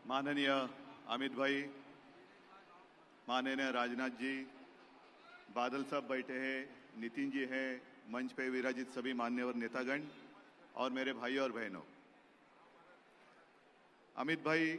माननीय अमित भाई, माननीय राजनाथ जी, बादल साहब बैठे हैं, नितिन जी हैं, मंच पे विराजित सभी मान्यवर नेतागण और मेरे भाई और बहनों। अमित भाई,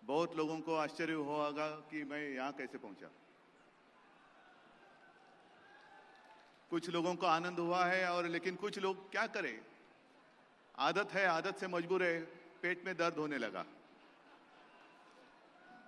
बहुत लोगों को आश्चर्य हुआ होगा कि मैं यहां कैसे पहुंचा। कुछ लोगों को आनंद हुआ है और लेकिन कुछ लोग क्या करें, आदत है, आदत से मजबूर है, पेट में दर्द होने लगा।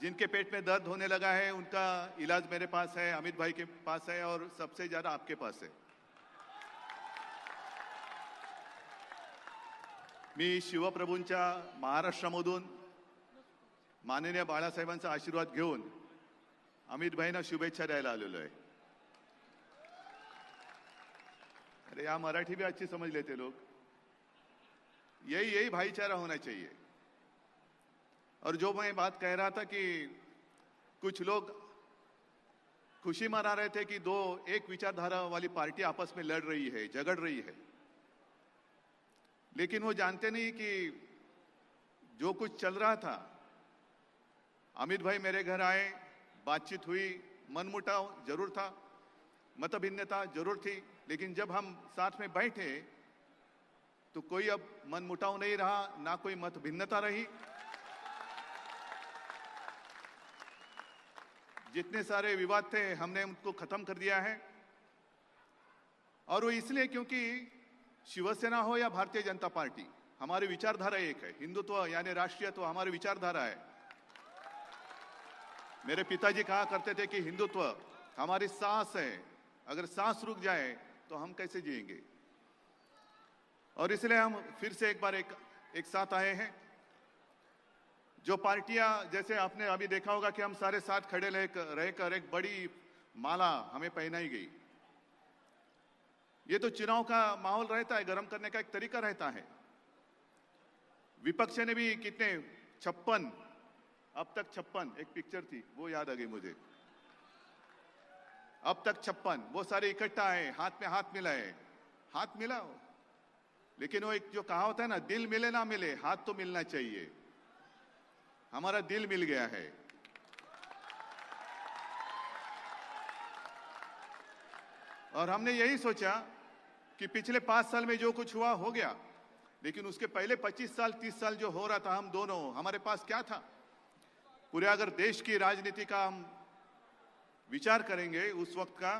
जिनके पेट में दर्द होने लगा है उनका इलाज मेरे पास है, अमित भाई के पास है और सबसे ज्यादा आपके पास है। मी शिवप्रभूंच्या महाराष्ट्रामधून माननीय बाळासाहेबांचा आशीर्वाद घेऊन अमित भाईंना शुभेच्छा द्यायला आलेलो आहे। अरे या मराठी भी अच्छी समझ लेते लोग। यही यही भाईचारा होना चाहिए। और जो मैं बात कह रहा था कि कुछ लोग खुशी मना रहे थे कि दो एक विचारधारा वाली पार्टी आपस में लड़ रही है, झगड़ रही है, लेकिन वो जानते नहीं कि जो कुछ चल रहा था, अमित भाई मेरे घर आए, बातचीत हुई, मनमुटाव जरूर था, मतभिन्नता जरूर थी, लेकिन जब हम साथ में बैठे तो कोई अब मनमुटाव नहीं रहा, ना कोई मतभिन्नता रही। जितने सारे विवाद थे हमने उनको खत्म कर दिया है। और वो इसलिए क्योंकि शिवसेना हो या भारतीय जनता पार्टी, हमारी विचारधारा एक है। हिंदुत्व यानी राष्ट्रीयत्व हमारी विचारधारा है। मेरे पिताजी कहा करते थे कि हिंदुत्व हमारी सांस है, अगर सांस रुक जाए तो हम कैसे जिएंगे। और इसलिए हम फिर से एक बार एक साथ आए हैं। जो पार्टियां, जैसे आपने अभी देखा होगा कि हम सारे साथ खड़े रहकर एक बड़ी माला हमें पहनाई गई। ये तो चुनाव का माहौल रहता है, गर्म करने का एक तरीका रहता है। विपक्ष ने भी कितने 56, अब तक 56, एक पिक्चर थी वो याद आ गई मुझे, अब तक 56, वो सारे इकट्ठा आए, हाथ में हाथ मिलाए, हाथ मिलाओ। लेकिन वो एक जो कहावत है ना, दिल मिले ना मिले, हाथ तो मिलना चाहिए। हमारा दिल मिल गया है। और हमने यही सोचा कि पिछले 5 साल में जो कुछ हुआ हो गया, लेकिन उसके पहले 25 साल 30 साल जो हो रहा था, हम दोनों, हमारे पास क्या था। पूरे अगर देश की राजनीति का हम विचार करेंगे उस वक्त का,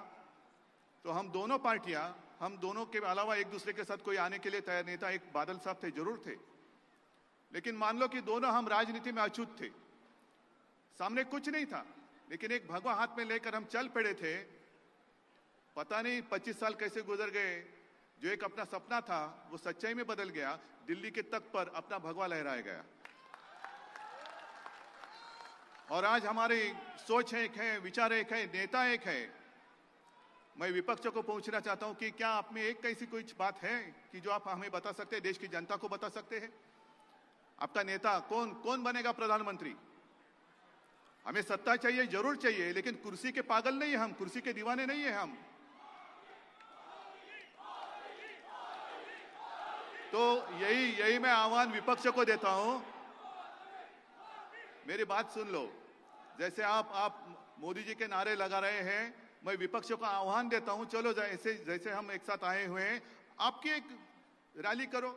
तो हम दोनों पार्टियां, हम दोनों के अलावा एक दूसरे के साथ कोई आने के लिए तैयार नहीं था। एक बादल साहब थे, जरूर थे, लेकिन मान लो कि दोनों हम राजनीति में अछूत थे, सामने कुछ नहीं था, लेकिन एक भगवा हाथ में लेकर हम चल पड़े थे। पता नहीं 25 साल कैसे गुजर गए। जो एक अपना सपना था वो सच्चाई में बदल गया। दिल्ली के तख्त पर अपना भगवा लहराया गया। और आज हमारी सोच एक है, विचार एक है, नेता एक है। मैं विपक्ष को पूछना चाहता हूं कि क्या आप में एक ऐसी कोई बात है कि जो आप हमें बता सकते हैं, देश की जनता को बता सकते हैं। आपका नेता कौन बनेगा प्रधानमंत्री। हमें सत्ता चाहिए, जरूर चाहिए, लेकिन कुर्सी के पागल नहीं है हम, कुर्सी के दीवाने नहीं है हम। तो यही मैं आह्वान विपक्ष को देता हूं। मेरी बात सुन लो। जैसे आप मोदी जी के नारे लगा रहे हैं, मैं विपक्ष को आह्वान देता हूं, चलो जैसे हम एक साथ आए हुए हैं, आपकी एक रैली करो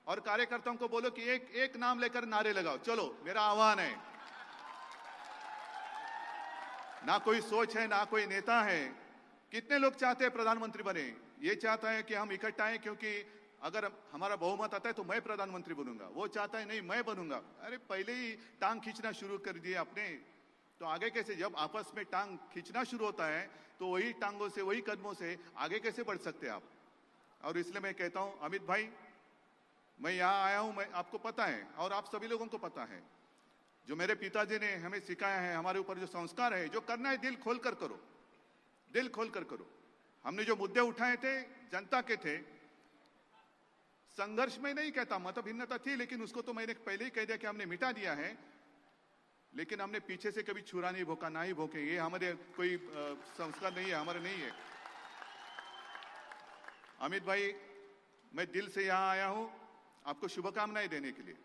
और कार्यकर्ताओं को बोलो कि एक नाम लेकर नारे लगाओ। चलो, मेरा आह्वान है। ना कोई सोच है, ना कोई नेता है। कितने लोग चाहते हैं प्रधानमंत्री बने। ये चाहता है कि हम इकट्ठा आए, क्योंकि अगर हमारा बहुमत आता है तो मैं प्रधानमंत्री बनूंगा। वो चाहता है नहीं, मैं बनूंगा। अरे पहले ही टांग खींचना शुरू कर दिए आपने, तो आगे कैसे। जब आपस में टांग खींचना शुरू होता है तो वही टांगों से, वही कदमों से आगे कैसे बढ़ सकते आप। और इसलिए मैं कहता हूं, अमित भाई, मैं यहां आया हूं, मैं आपको पता है और आप सभी लोगों को पता है, जो मेरे पिताजी ने हमें सिखाया है, हमारे ऊपर जो संस्कार है, जो करना है दिल खोलकर करो, दिल खोलकर करो। हमने जो मुद्दे उठाए थे, जनता के थे। संघर्ष में नहीं कहता, मतभिन्नता थी, लेकिन उसको तो मैंने पहले ही कह दिया कि हमने मिटा दिया है। लेकिन हमने पीछे से कभी छुरा नहीं भोंका, ना ही भोंके। ये हमारे कोई संस्कार नहीं है, हमारे नहीं है। अमित भाई, मैं दिल से यहां आया हूं आपको शुभकामनाएं देने के लिए।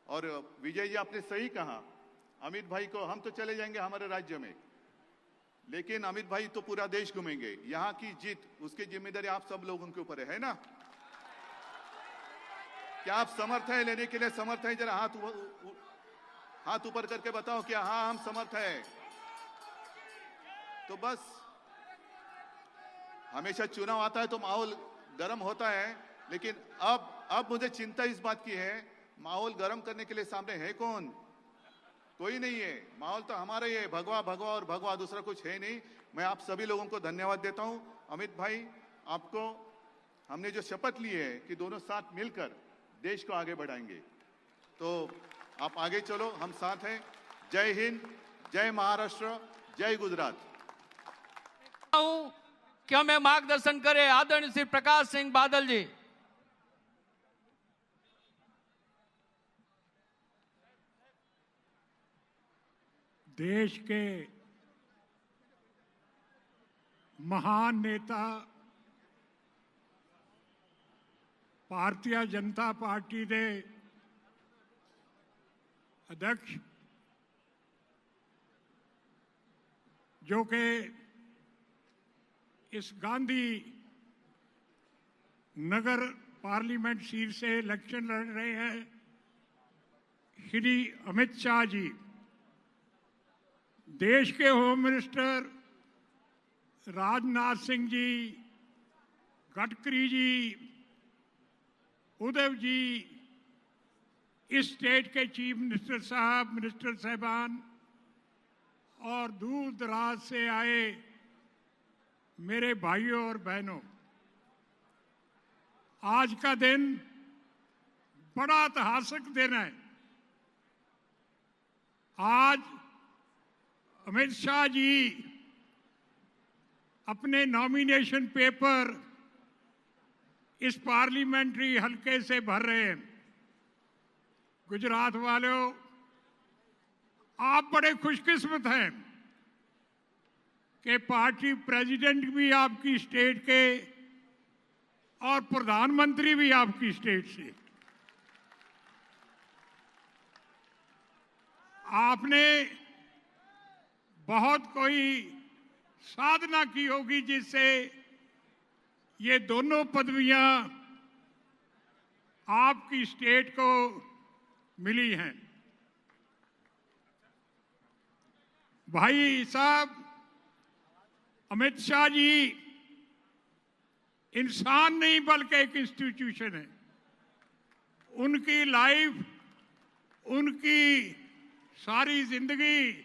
और विजय जी, आपने सही कहा, अमित भाई को हम तो चले जाएंगे हमारे राज्य में, लेकिन अमित भाई तो पूरा देश घूमेंगे। यहाँ की जीत, उसकी जिम्मेदारी आप सब लोगों के ऊपर है ना? क्या आप समर्थ है लेने के लिए? समर्थ है? जरा हाथ ऊपर करके बताओ क्या हाँ हम समर्थ है। तो बस, हमेशा चुनाव आता है तो माहौल गर्म होता है, लेकिन अब मुझे चिंता इस बात की है, माहौल गर्म करने के लिए सामने है कौन? कोई नहीं है। माहौल तो हमारा ही है, भगवा भगवा और भगवा, दूसरा कुछ है नहीं। मैं आप सभी लोगों को धन्यवाद देता हूं। अमित भाई, आपको हमने जो शपथ ली है कि दोनों साथ मिलकर देश को आगे बढ़ाएंगे, तो आप आगे चलो, हम साथ हैं। जय हिंद, जय महाराष्ट्र, जय गुजरात। कि हमें मार्गदर्शन करे आदरणीय श्री प्रकाश सिंह बादल जी। देश के महान नेता, भारतीय जनता पार्टी के अध्यक्ष, जो कि इस गांधी नगर पार्लियामेंट सीट से इलेक्शन लड़ रहे हैं, श्री अमित शाह जी, देश के होम मिनिस्टर राजनाथ सिंह जी, गडकरी जी, उद्धव जी, इस स्टेट के चीफ मिनिस्टर साहब, मिनिस्टर साहबान और दूर दराज से आए मेरे भाइयों और बहनों, आज का दिन बड़ा ऐतिहासिक दिन है। आज अमित शाह जी अपने नॉमिनेशन पेपर इस पार्लियामेंट्री हलके से भर रहे हैं। गुजरात वालों, आप बड़े खुशकिस्मत हैं कि पार्टी प्रेसिडेंट भी आपकी स्टेट के और प्रधानमंत्री भी आपकी स्टेट से। आपने बहुत कोई साधना की होगी जिससे ये दोनों पदवियां आपकी स्टेट को मिली हैं। भाई साहब, अमित शाह जी इंसान नहीं बल्कि एक इंस्टीट्यूशन है। उनकी लाइफ, उनकी सारी जिंदगी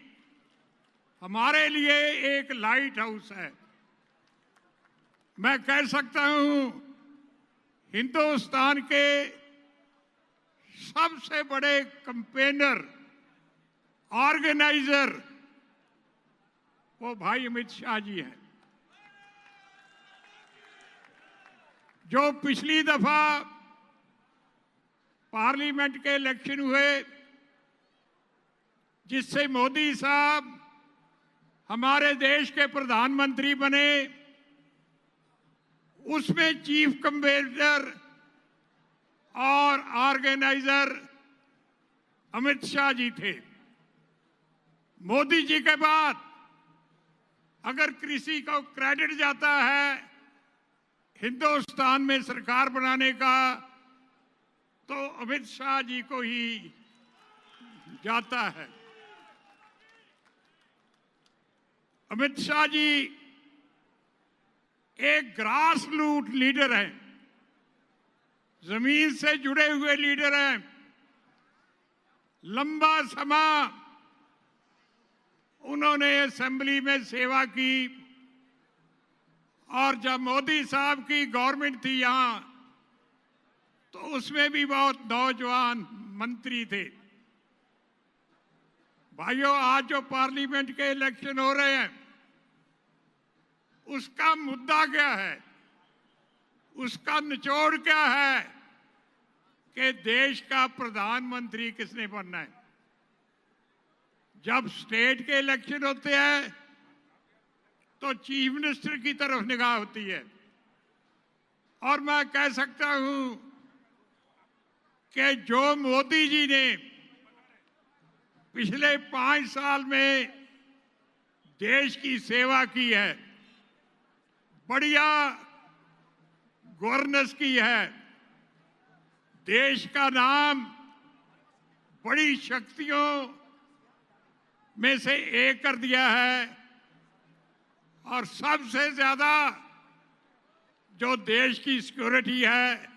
हमारे लिए एक लाइट हाउस है। मैं कह सकता हूं, हिंदुस्तान के सबसे बड़े कंपेनर, ऑर्गेनाइजर वो भाई अमित शाह जी हैं, जो पिछली दफा पार्लियामेंट के इलेक्शन हुए, जिससे मोदी साहब हमारे देश के प्रधानमंत्री बने, उसमें चीफ कंपेनर और ऑर्गेनाइजर अमित शाह जी थे। मोदी जी के बाद अगर किसी को क्रेडिट जाता है हिंदुस्तान में सरकार बनाने का, तो अमित शाह जी को ही जाता है। अमित शाह जी एक ग्रास रूट लीडर हैं, जमीन से जुड़े हुए लीडर हैं। लंबा समय उन्होंने असेंबली में सेवा की, और जब मोदी साहब की गवर्नमेंट थी यहां, तो उसमें भी बहुत नौजवान मंत्री थे। भाइयों, आज जो पार्लियामेंट के इलेक्शन हो रहे हैं, उसका मुद्दा क्या है, उसका निचोड़ क्या है कि देश का प्रधानमंत्री किसने बनना है। जब स्टेट के इलेक्शन होते हैं तो चीफ मिनिस्टर की तरफ निगाह होती है, और मैं कह सकता हूं कि जो मोदी जी ने पिछले 5 साल में देश की सेवा की है, बढ़िया गवर्नेंस की है, देश का नाम बड़ी शक्तियों में से एक कर दिया है, और सबसे ज्यादा जो देश की सिक्योरिटी है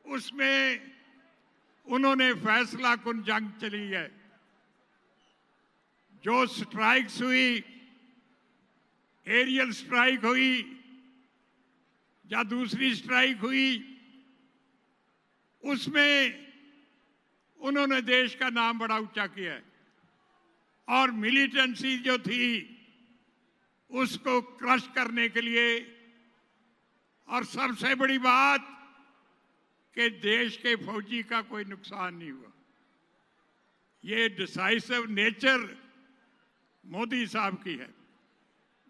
उसमें उन्होंने फैसला कुन जंग चली है। जो स्ट्राइक्स हुई, एरियल स्ट्राइक हुई या दूसरी स्ट्राइक हुई, उसमें उन्होंने देश का नाम बड़ा ऊंचा किया है, और मिलिटेंसी जो थी उसको क्रश करने के लिए, और सबसे बड़ी बात कि देश के फौजी का कोई नुकसान नहीं हुआ। ये डिसाइसिव नेचर मोदी साहब की है।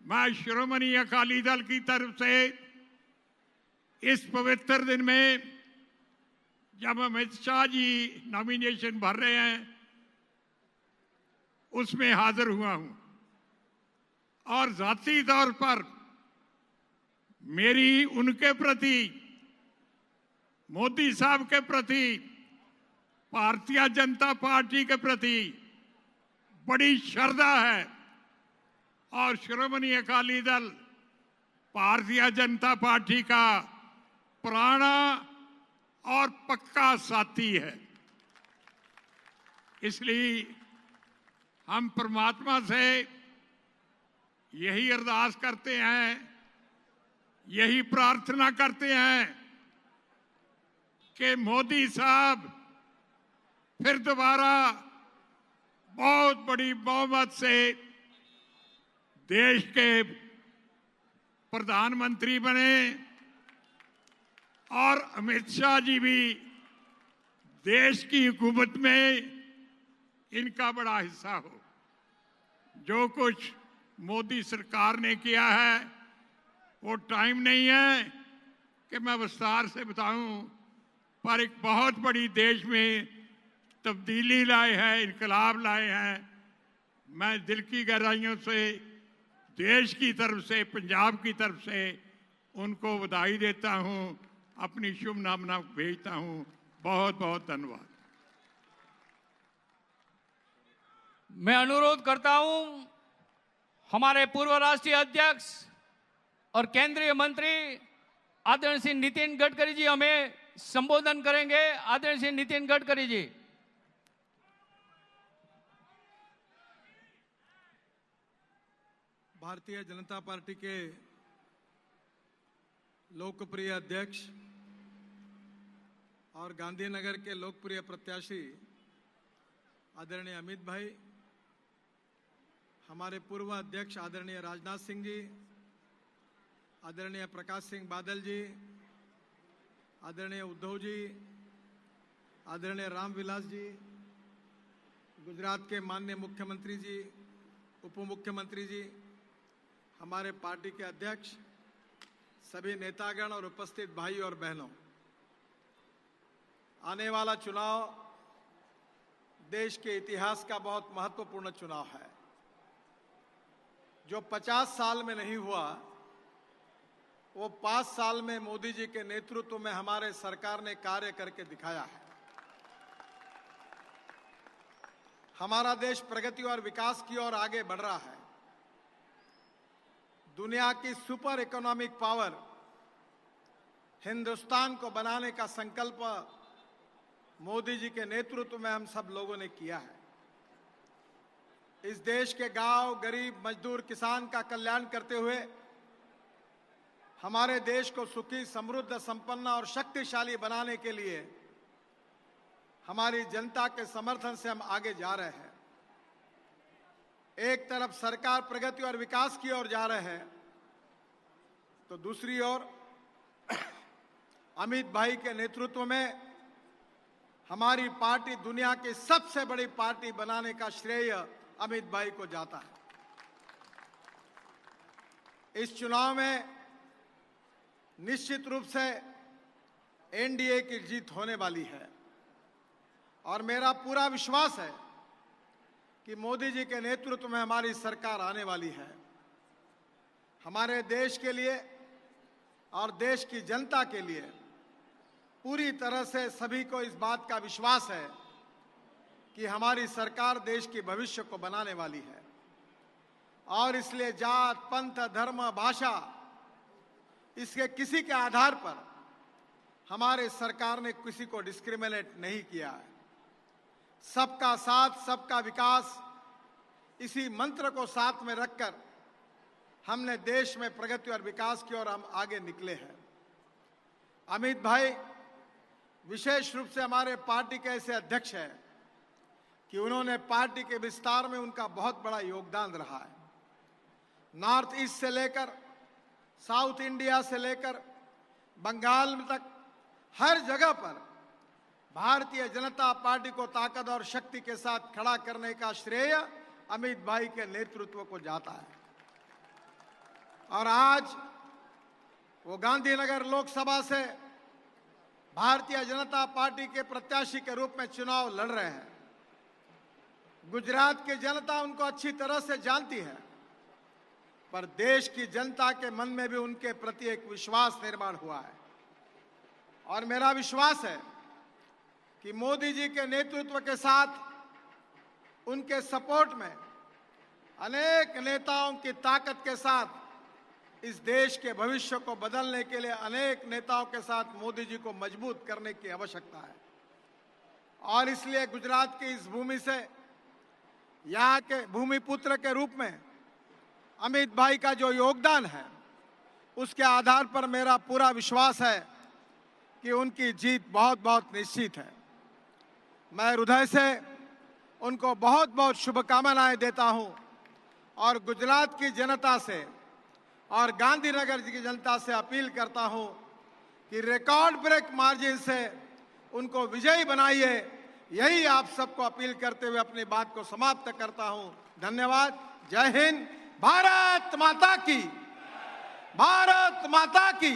मैं श्रोमणी अकाली दल की तरफ से इस पवित्र दिन में, जब अमित शाह जी नॉमिनेशन भर रहे हैं, उसमें हाजिर हुआ हूं, और जाती तौर पर मेरी उनके प्रति, मोदी साहब के प्रति, भारतीय जनता पार्टी के प्रति बड़ी श्रद्धा है, और श्रोमणी अकाली दल भारतीय जनता पार्टी का पुराना और पक्का साथी है। इसलिए हम परमात्मा से यही अरदास करते हैं, यही प्रार्थना करते हैं कि मोदी साहब फिर दोबारा बहुत बड़ी बहुमत से देश के प्रधानमंत्री बने, और अमित शाह जी भी देश की हुकूमत में इनका बड़ा हिस्सा हो। जो कुछ मोदी सरकार ने किया है वो टाइम नहीं है कि मैं विस्तार से बताऊं, पर एक बहुत बड़ी देश में तब्दीली लाए हैं, इनकलाब लाए हैं। मैं दिल की गहराइयों से देश की तरफ से, पंजाब की तरफ से उनको बधाई देता हूं, अपनी शुभकामना भेजता हूं। बहुत बहुत धन्यवाद। मैं अनुरोध करता हूं हमारे पूर्व राष्ट्रीय अध्यक्ष और केंद्रीय मंत्री आदरणीय श्री नितिन गडकरी जी हमें संबोधन करेंगे। आदरणीय श्री नितिन गडकरी जी। भारतीय जनता पार्टी के लोकप्रिय अध्यक्ष और गांधीनगर के लोकप्रिय प्रत्याशी आदरणीय अमित भाई, हमारे पूर्व अध्यक्ष आदरणीय राजनाथ सिंह जी, आदरणीय प्रकाश सिंह बादल जी, आदरणीय उद्धव जी, आदरणीय रामविलास जी, गुजरात के माननीय मुख्यमंत्री जी, उप मुख्यमंत्री जी, हमारे पार्टी के अध्यक्ष, सभी नेतागण और उपस्थित भाई और बहनों, आने वाला चुनाव देश के इतिहास का बहुत महत्वपूर्ण चुनाव है। जो 50 साल में नहीं हुआ वो 5 साल में मोदी जी के नेतृत्व में हमारे सरकार ने कार्य करके दिखाया है। हमारा देश प्रगति और विकास की ओर आगे बढ़ रहा है। दुनिया की सुपर इकोनॉमिक पावर हिंदुस्तान को बनाने का संकल्प मोदी जी के नेतृत्व में हम सब लोगों ने किया है। इस देश के गांव, गरीब, मजदूर, किसान का कल्याण करते हुए हमारे देश को सुखी, समृद्ध, संपन्न और शक्तिशाली बनाने के लिए हमारी जनता के समर्थन से हम आगे जा रहे हैं। एक तरफ सरकार प्रगति और विकास की ओर जा रहे हैं, तो दूसरी ओर अमित भाई के नेतृत्व में हमारी पार्टी दुनिया की सबसे बड़ी पार्टी बनाने का श्रेय अमित भाई को जाता है। इस चुनाव में निश्चित रूप से एनडीए की जीत होने वाली है और मेरा पूरा विश्वास है कि मोदी जी के नेतृत्व में हमारी सरकार आने वाली है। हमारे देश के लिए और देश की जनता के लिए पूरी तरह से सभी को इस बात का विश्वास है कि हमारी सरकार देश के भविष्य को बनाने वाली है और इसलिए जात, पंथ, धर्म, भाषा इसके किसी के आधार पर हमारे सरकार ने किसी को डिस्क्रिमिनेट नहीं किया है। सबका साथ, सबका विकास, इसी मंत्र को साथ में रखकर हमने देश में प्रगति और विकास की ओर हम आगे निकले हैं। अमित भाई विशेष रूप से हमारे पार्टी के ऐसे अध्यक्ष हैं कि उन्होंने पार्टी के विस्तार में उनका बहुत बड़ा योगदान रहा है। नॉर्थ ईस्ट से लेकर साउथ इंडिया से लेकर बंगाल में तक हर जगह पर भारतीय जनता पार्टी को ताकत और शक्ति के साथ खड़ा करने का श्रेय अमित भाई के नेतृत्व को जाता है। और आज वो गांधीनगर लोकसभा से भारतीय जनता पार्टी के प्रत्याशी के रूप में चुनाव लड़ रहे हैं। गुजरात की जनता उनको अच्छी तरह से जानती है, पर देश की जनता के मन में भी उनके प्रति एक विश्वास निर्माण हुआ है और मेरा विश्वास है कि मोदी जी के नेतृत्व के साथ उनके सपोर्ट में अनेक नेताओं की ताकत के साथ इस देश के भविष्य को बदलने के लिए अनेक नेताओं के साथ मोदी जी को मजबूत करने की आवश्यकता है। और इसलिए गुजरात की इस भूमि से, यहाँ के भूमिपुत्र के रूप में अमित भाई का जो योगदान है, उसके आधार पर मेरा पूरा विश्वास है कि उनकी जीत बहुत बहुत निश्चित है। मैं हृदय से उनको बहुत बहुत शुभकामनाएं देता हूं और गुजरात की जनता से और गांधीनगर की जनता से अपील करता हूं कि रिकॉर्ड ब्रेक मार्जिन से उनको विजयी बनाइए। यही आप सबको अपील करते हुए अपनी बात को समाप्त करता हूं। धन्यवाद। जय हिंद। भारत माता की, भारत माता की,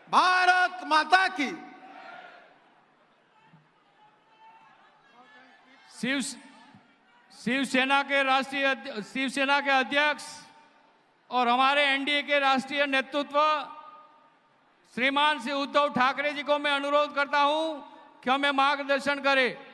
भारत माता की। शिवसेना के अध्यक्ष और हमारे एनडीए के राष्ट्रीय नेतृत्व श्रीमान श्री उद्धव ठाकरे जी को मैं अनुरोध करता हूं कि हमें मार्गदर्शन करें।